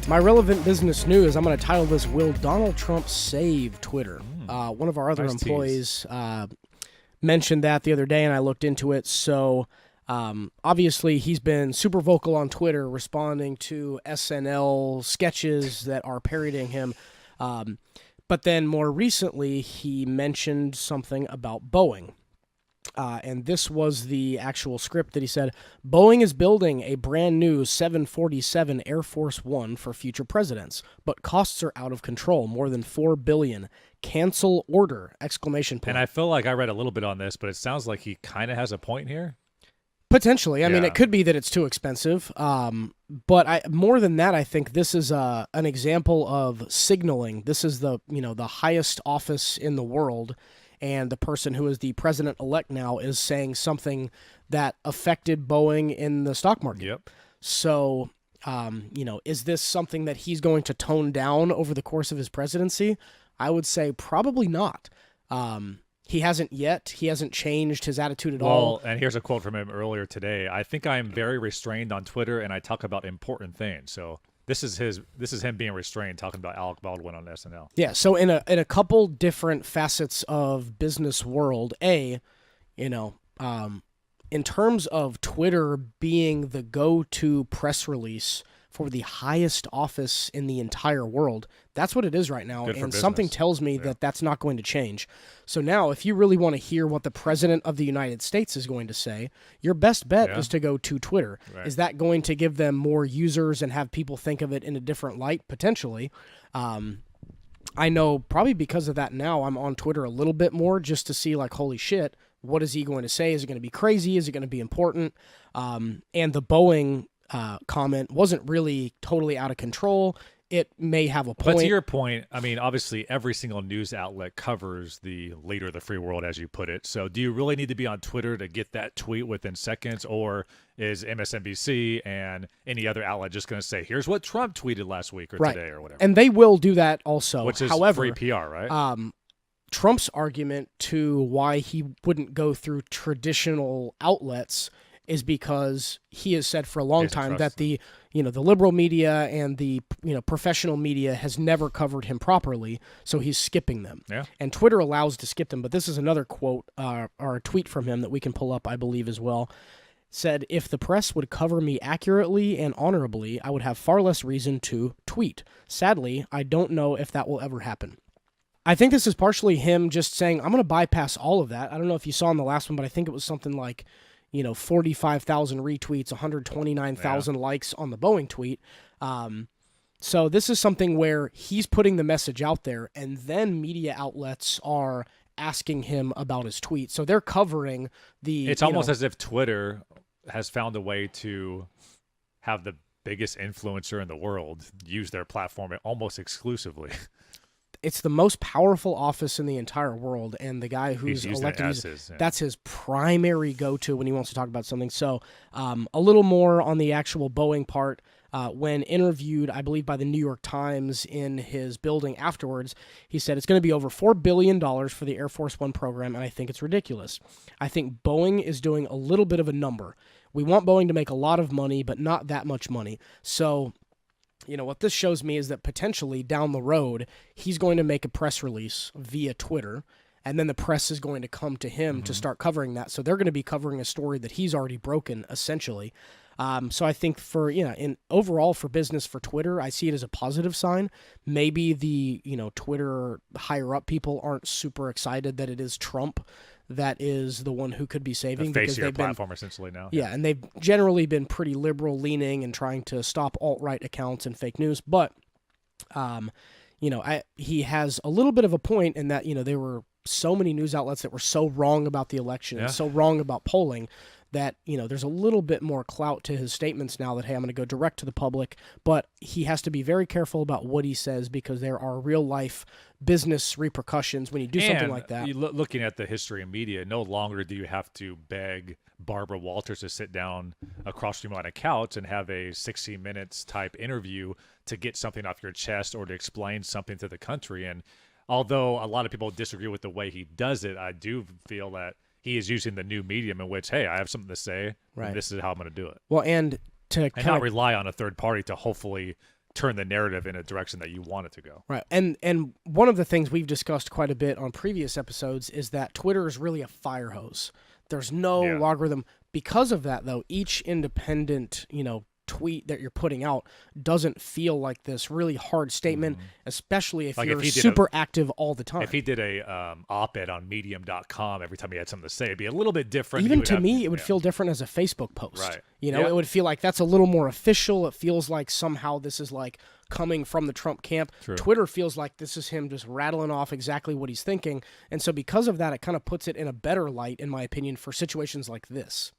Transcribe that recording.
My relevant business news, I'm going to title this, Will Donald Trump Save Twitter? One of our other employees mentioned that the other day, and I looked into it. So obviously he's been super vocal on Twitter responding to SNL sketches that are parodying him. But then more recently, he mentioned something about Boeing. And this was the actual script that he said, Boeing is building a brand new 747 Air Force One for future presidents, but costs are out of control, more than $4 billion. Cancel order, exclamation point. And I feel like I read a little bit on this, but it sounds like he kind of has a point here. Potentially. I mean, it could be that it's too expensive. But more than that, I think this is an example of signaling. This is the highest office in the world. And the person who is the president-elect now is saying something that affected Boeing in the stock market. Yep. So, is this something that he's going to tone down over the course of his presidency? I would say probably not. He hasn't yet. He hasn't changed his attitude at all. Well, and here's a quote from him earlier today. I think I am very restrained on Twitter, and I talk about important things. So this is him being restrained, talking about Alec Baldwin on SNL. Yeah. So in a couple different facets of business world, in terms of Twitter being the go-to press release for the highest office in the entire world, that's what it is right now. And something tells me that that's not going to change. So now, if you really want to hear what the president of the United States is going to say, your best bet is to go to Twitter. Right. Is that going to give them more users and have people think of it in a different light? Potentially. I know probably because of that now, I'm on Twitter a little bit more just to see, like, holy shit, what is he going to say? Is it going to be crazy? Is it going to be important? And the Boeing comment wasn't really totally out of control. It may have a point. But to your point, I mean, obviously every single news outlet covers the leader of the free world, as you put it. So do you really need to be on Twitter to get that tweet within seconds? Or is MSNBC and any other outlet just going to say, here's what Trump tweeted last week or today or whatever? And they will do that also. Which is free PR, right? Trump's argument to why he wouldn't go through traditional outlets is because he has said for a long time that the liberal media and the professional media has never covered him properly, so he's skipping them. Yeah. And Twitter allows to skip them. But this is another quote or a tweet from him that we can pull up, I believe, as well. Said, if the press would cover me accurately and honorably, I would have far less reason to tweet. Sadly, I don't know if that will ever happen. I think this is partially him just saying, I'm going to bypass all of that. I don't know if you saw in the last one, but I think it was something like 45,000 retweets, 129,000 likes on the Boeing tweet. So this is something where he's putting the message out there, and then media outlets are asking him about his tweet. So they're covering the... It's almost as if Twitter has found a way to have the biggest influencer in the world use their platform almost exclusively. It's the most powerful office in the entire world, and the guy who's elected, that's his primary go-to when he wants to talk about something. So a little more on the actual Boeing part. When interviewed, I believe, by the New York Times in his building afterwards, he said, it's going to be over $4 billion for the Air Force One program, and I think it's ridiculous. I think Boeing is doing a little bit of a number. We want Boeing to make a lot of money, but not that much money. So... what this shows me is that potentially down the road, he's going to make a press release via Twitter, and then the press is going to come to him to start covering that. So they're going to be covering a story that he's already broken, essentially. So I think overall for business for Twitter, I see it as a positive sign. Maybe the, Twitter higher up people aren't super excited that it is Trump that is the one who could be saving. The face of your platform, essentially, now. Yeah, and they've generally been pretty liberal-leaning and trying to stop alt-right accounts and fake news. But, he has a little bit of a point in that, there were so many news outlets that were so wrong about the election and so wrong about polling that, there's a little bit more clout to his statements now that, hey, I'm going to go direct to the public. But he has to be very careful about what he says because there are real-life business repercussions when you do something like that. Looking at the history of media, no longer do you have to beg Barbara Walters to sit down across from you on a couch and have a 60 minutes type interview to get something off your chest or to explain something to the country. And although a lot of people disagree with the way he does it, I do feel that he is using the new medium in which, hey, I have something to say, and this is how I'm going to do it. Well, and not rely on a third party to hopefully turn the narrative in a direction that you want it to go. Right. And one of the things we've discussed quite a bit on previous episodes is that Twitter is really a fire hose. There's no logarithm. Because of that, though, each independent, tweet that you're putting out doesn't feel like this really hard statement, especially if you're super active all the time. If he did a op-ed on medium.com every time he had something to say, it'd be a little bit different. Even to me, it would feel different as a Facebook post. Right. It would feel like that's a little more official. It feels like somehow this is like coming from the Trump camp. True. Twitter feels like this is him just rattling off exactly what he's thinking. And so because of that, it kind of puts it in a better light, in my opinion, for situations like this.